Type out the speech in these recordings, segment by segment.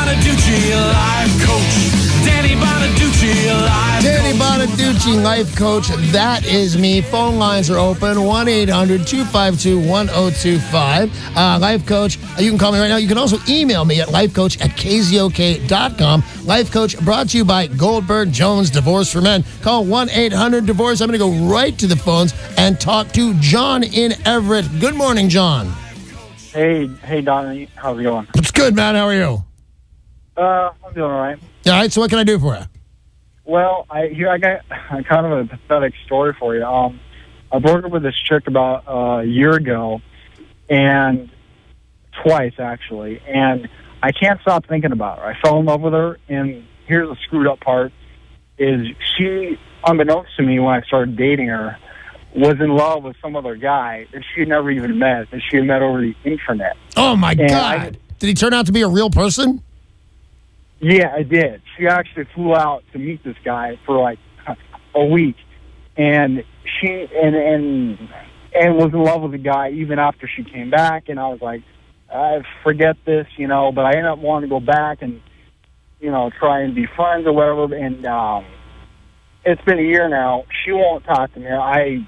Bonaduce, life coach. Danny Bonaduce, life Danny Bonaduce, life coach. That is me. Phone lines are open. 1-800-252-1025. Life coach. You can call me right now. You can also email me at lifecoach@KZOK.com. Life Coach brought to you by Goldberg Jones Divorce for Men. Call 1-800-DIVORCE. I'm going to go right to the phones and talk to John in Everett. Good morning, John. Hey, Donnie. How's it going? It's good, man. How are you? I'm doing all right. All right, so what can I do for you? Well, I got kind of a pathetic story for you. I broke up with this chick about a year ago, and twice, actually, and I can't stop thinking about her. I fell in love with her, and here's the screwed up part, is she, unbeknownst to me when I started dating her, was in love with some other guy that she had never even met, that she had met over the internet. Oh, my God. Did he turn out to be a real person? Yeah, I did. She actually flew out to meet this guy for like a week, and she and was in love with the guy even after she came back. And I was like, I forget this, But I ended up wanting to go back and try and be friends or whatever. And it's been a year now. She won't talk to me. I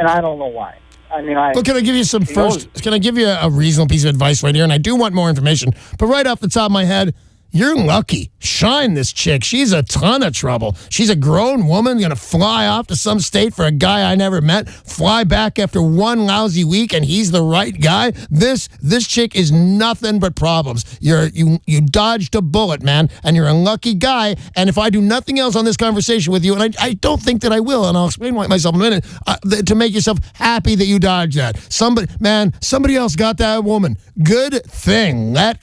don't know why. I mean, Well, can I give you Can I give you a reasonable piece of advice right here? And I do want more information, but right off the top of my head, you're lucky. Shine this chick. She's a ton of trouble. She's a grown woman going to fly off to some state for a guy I never met, fly back after one lousy week, and he's the right guy. This chick is nothing but problems. You dodged a bullet, man, and you're a lucky guy. And if I do nothing else on this conversation with you, and I don't think that I will, and I'll explain myself in a minute, to make yourself happy that you dodged that. Somebody else got that woman. Good thing. Let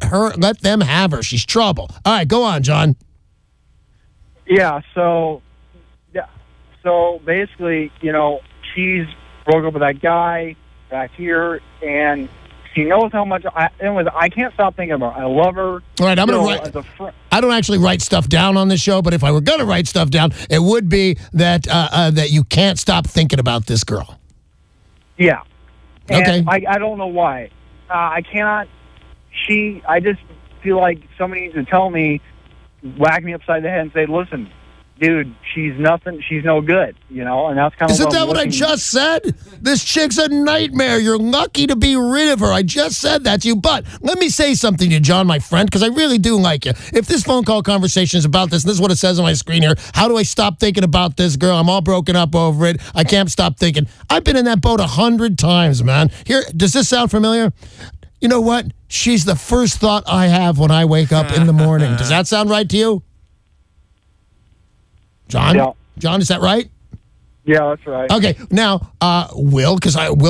them have her. She's trouble. All right, go on, John. Yeah, so basically, she's broke up with that guy back here, and she knows how much I can't stop thinking about her. I love her. All right, I'm going to write. I don't actually write stuff down on this show, but if I were going to write stuff down, it would be that that you can't stop thinking about this girl. Yeah. And okay. I don't know why. I cannot. I just feel like somebody needs to tell me, whack me upside the head and say, listen, dude, she's nothing, she's no good, and that's kind of Isn't that what I just said? This chick's a nightmare. You're lucky to be rid of her. I just said that to you. But let me say something to you, John, my friend, because I really do like you. If this phone call conversation is about this, and this is what it says on my screen here, how do I stop thinking about this girl? I'm all broken up over it. I can't stop thinking. I've been in that boat 100 times, man. Here, does this sound familiar? You know what? She's the first thought I have when I wake up in the morning. Does that sound right to you? John? Yeah. John, is that right? Yeah, that's right. Okay, now, Will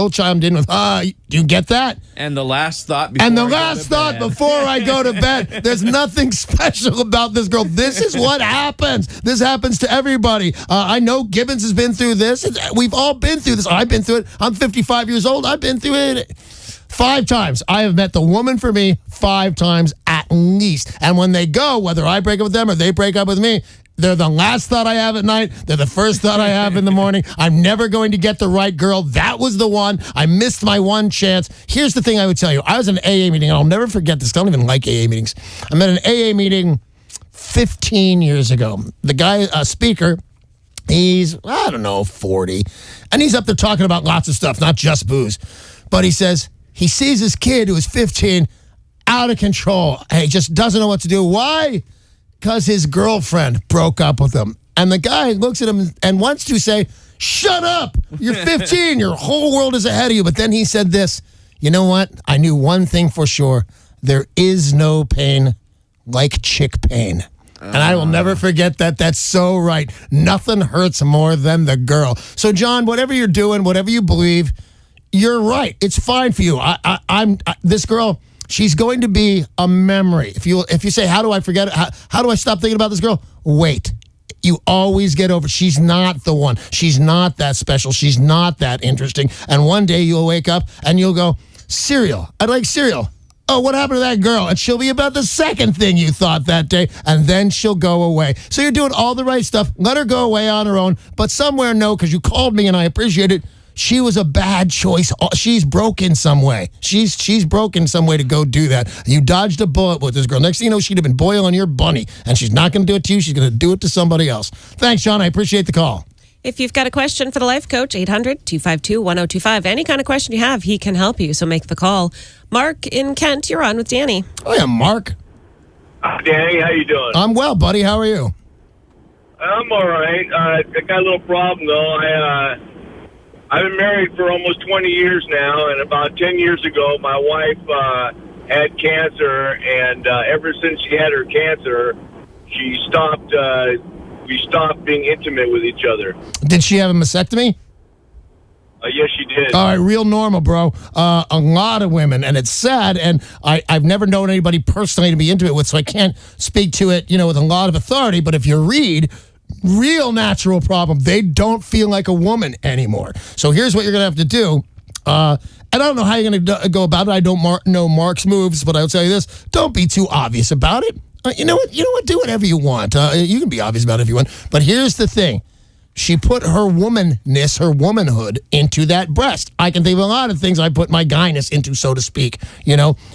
chimed in with, do you get that? And the last thought before I go to bed, there's nothing special about this girl. This is what happens. This happens to everybody. I know Gibbons has been through this. We've all been through this. I've been through it. I'm 55 years old. I've been through it 5 times. I have met the woman for me 5 times at least. And when they go, whether I break up with them or they break up with me, they're the last thought I have at night. They're the first thought I have in the morning. I'm never going to get the right girl. That was the one. I missed my one chance. Here's the thing I would tell you. I was in an AA meeting, and I'll never forget this. I don't even like AA meetings. I'm at an AA meeting 15 years ago. The guy, speaker, he's, 40. And he's up there talking about lots of stuff, not just booze. But he says he sees his kid who is 15 out of control. And he just doesn't know what to do. Why? Because his girlfriend broke up with him. And the guy looks at him and wants to say, shut up. You're 15. Your whole world is ahead of you. But then he said this, you know what? I knew one thing for sure. There is no pain like chick pain. And I will never forget that. That's so right. Nothing hurts more than the girl. So, John, whatever you're doing, whatever you believe, you're right. It's fine for you. This girl, she's going to be a memory. If you say, how do I forget it? How do I stop thinking about this girl? Wait. You always get over it. She's not the one. She's not that special. She's not that interesting. And one day you'll wake up and you'll go, cereal. I'd like cereal. Oh, what happened to that girl? And she'll be about the second thing you thought that day, and then she'll go away. So you're doing all the right stuff. Let her go away on her own. But somewhere, no, because you called me and I appreciate it. she was a bad choice. She's broken some way. She's broken some way to go do that. You dodged a bullet with this girl. Next thing you know, she'd have been boiling your bunny, and she's not going to do it to you. She's going to do it to somebody else. Thanks, John. I appreciate the call. If you've got a question for the life coach, 800-252-1025. Any kind of question you have, he can help you, so make the call. Mark in Kent, you're on with Danny. Oh, yeah, Mark. Danny, how you doing? I'm well, buddy. How are you? I'm all right. I got a little problem, though. I've been married for almost 20 years now, and about 10 years ago, my wife had cancer, and ever since she had her cancer, she stopped. We stopped being intimate with each other. Did she have a mastectomy? Yes, she did. All right, real normal, bro. A lot of women, and it's sad, and I've never known anybody personally to be intimate with, so I can't speak to it, with a lot of authority, but if you read, real natural problem, they don't feel like a woman anymore. So here's what you're going to have to do. And I don't know how you're going to go about it. I don't know Mark's moves, but I'll tell you this. Don't be too obvious about it. You know what? Do whatever you want. You can be obvious about it if you want. But here's the thing. She put her womanness, her womanhood into that breast. I can think of a lot of things I put my guyness into, so to speak,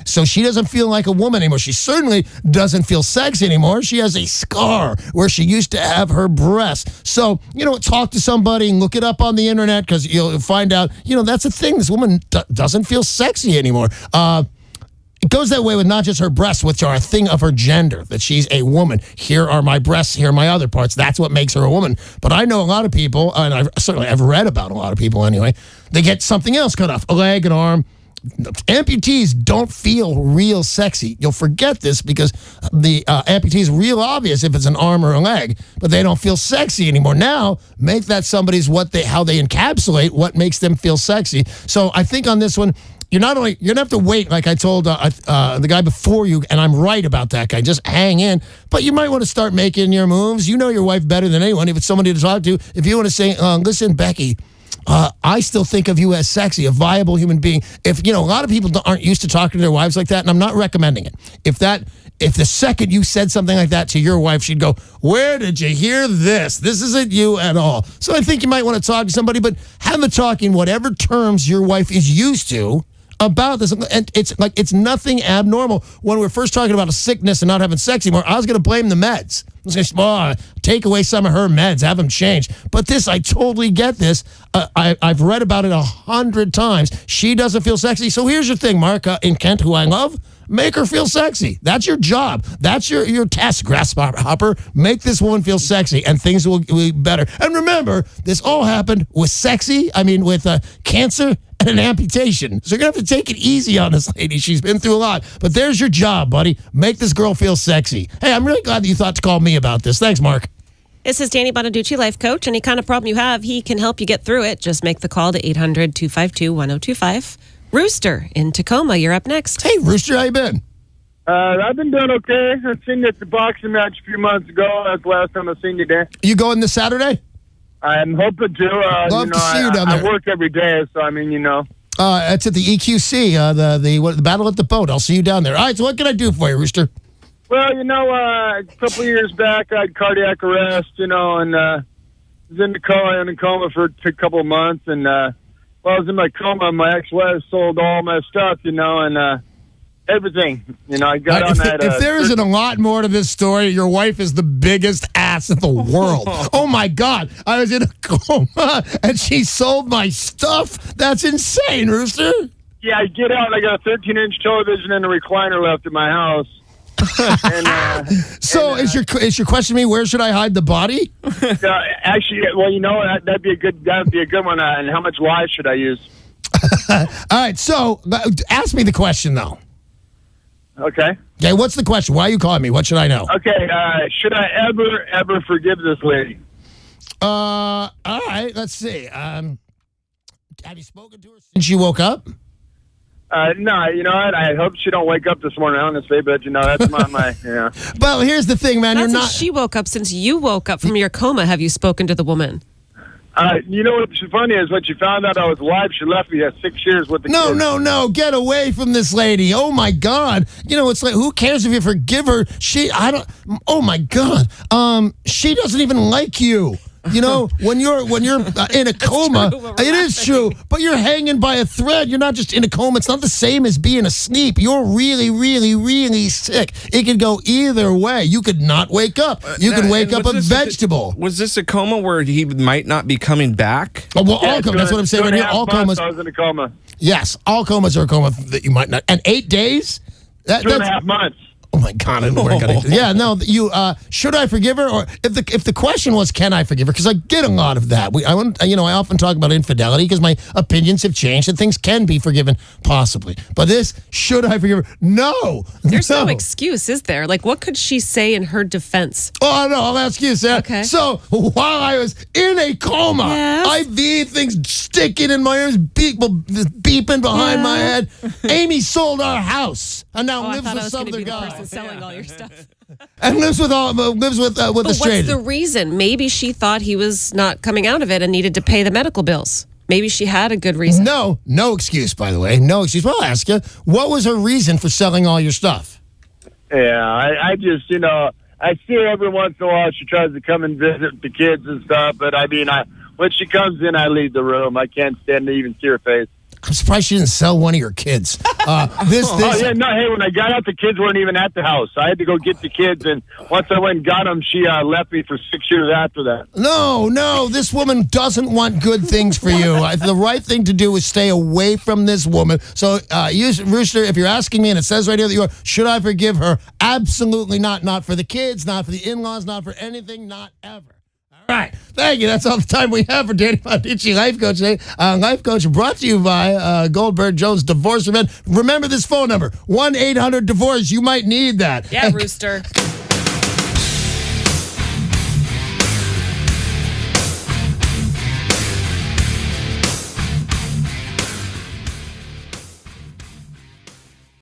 So she doesn't feel like a woman anymore. She certainly doesn't feel sexy anymore. She has a scar where she used to have her breast. So, talk to somebody and look it up on the internet because you'll find out, that's a thing. This woman doesn't feel sexy anymore. It goes that way with not just her breasts, which are a thing of her gender, that she's a woman. Here are my breasts, here are my other parts. That's what makes her a woman. But I know a lot of people, and I've read about a lot of people anyway, they get something else cut off, a leg, an arm. Amputees don't feel real sexy. You'll forget this because the amputee is real obvious if it's an arm or a leg, but they don't feel sexy anymore. Now, make that somebody's how they encapsulate what makes them feel sexy. So I think on this one, you're going to have to wait, like I told the guy before you, and I'm right about that guy. Just hang in. But you might want to start making your moves. You know your wife better than anyone. If it's somebody to talk to, if you want to say, listen, Becky, I still think of you as sexy, a viable human being. If, a lot of people aren't used to talking to their wives like that, and I'm not recommending it. If the second you said something like that to your wife, she'd go, where did you hear this? This isn't you at all. So I think you might want to talk to somebody, but have a talk in whatever terms your wife is used to about this. And it's nothing abnormal. When we're first talking about a sickness and not having sex anymore, I was going to blame the meds. I was going to say, take away some of her meds, have them change. But this, I totally get this. I've read about it 100 times. She doesn't feel sexy. So here's your thing, Mark in Kent, who I love. Make her feel sexy. That's your job. That's your task, grasshopper. Make this woman feel sexy, and things will be better. And remember, this all happened with cancer and an amputation. So you're going to have to take it easy on this lady. She's been through a lot. But there's your job, buddy. Make this girl feel sexy. Hey, I'm really glad that you thought to call me about this. Thanks, Mark. This is Danny Bonaduce, life coach. Any kind of problem you have, he can help you get through it. Just make the call to 800-252-1025. Rooster in Tacoma, you're up next. Hey, Rooster, how you been? I've been doing okay. I seen you at the boxing match a few months ago. That's the last time I seen you there. You going this Saturday? I'm hoping to. Love to see you down there. I work every day, so It's at the EQC, the Battle at the Boat. I'll see you down there. All right, so what can I do for you, Rooster? Well, a couple of years back, I had cardiac arrest, and was in the coma for a couple of months, and while I was in my coma, my ex-wife sold all my stuff, and everything. I got on that. If there isn't a lot more to this story, your wife is the biggest ass in the world. Oh, my God. I was in a coma, and she sold my stuff? That's insane, Rooster. Yeah, I get out, and I got a 13-inch television and a recliner left at my house. Is your question to me, where should I hide the body? Actually, well, that'd be a good one. And how much lye should I use? All right, so ask me the question though. Okay. Okay, what's the question? Why are you calling me? What should I know? Okay, should I ever forgive this lady? All right, let's see. Have you spoken to her since you woke up? No, you know what? I hope she don't wake up this morning, honestly, but, that's my. Well, here's the thing, man. That's you're not. She woke up since you woke up from your coma. Have you spoken to the woman? What's funny is when she found out I was alive, she left me at 6 years with the kids. No. Get away from this lady. Oh, my God. It's like, who cares if you forgive her? Oh, my God. She doesn't even like you. you know, when you're in a coma, true, we're it is true, but you're hanging by a thread. You're not just in a coma. It's not the same as being asleep. You're really, really, really sick. It could go either way. You could not wake up. You could wake up a vegetable. Was this a coma where he might not be coming back? Oh, well, all comas. That's what I'm saying right here. All comas. I was in a coma. Yes, all comas are a coma that you might not. And 8 days? 2.5 months. Oh my God! Yeah, no. You should I forgive her, or if the question was, can I forgive her? Because I get a lot of that. I often talk about infidelity because my opinions have changed and things can be forgiven, possibly. But this, should I forgive her? No. There's no excuse, is there? Like, what could she say in her defense? Oh no, I'll ask you, Sam. Okay. So while I was in a coma, Yes. IV things sticking in my ears, beeping behind my head. Amy sold our house and now lives with some other guy. Selling all your stuff. And lives with a But stranger. what's the reason? Maybe she thought he was not coming out of it and needed to pay the medical bills. Maybe she had a good reason. No excuse, by the way. No excuse. Well, I'll ask you, what was her reason for selling all your stuff? Yeah, I just, I see her every once in a while. She tries to come and visit the kids and stuff. But, when she comes in, I leave the room. I can't stand to even see her face. I'm surprised she didn't sell one of your kids. Hey, when I got out, the kids weren't even at the house. I had to go get the kids, and once I went and got them, she left me for 6 years after that. No, this woman doesn't want good things for you. The right thing to do is stay away from this woman. So, Rooster, if you're asking me, and it says right here that you are, should I forgive her? Absolutely not. Not for the kids, not for the in-laws, not for anything, not ever. All right. Thank you. That's all the time we have for Danny Bonaduce, Life Coach today. Life Coach brought to you by Goldberg Jones Divorce Event. Remember this phone number, 1-800-DIVORCE. You might need that. Yeah, Rooster.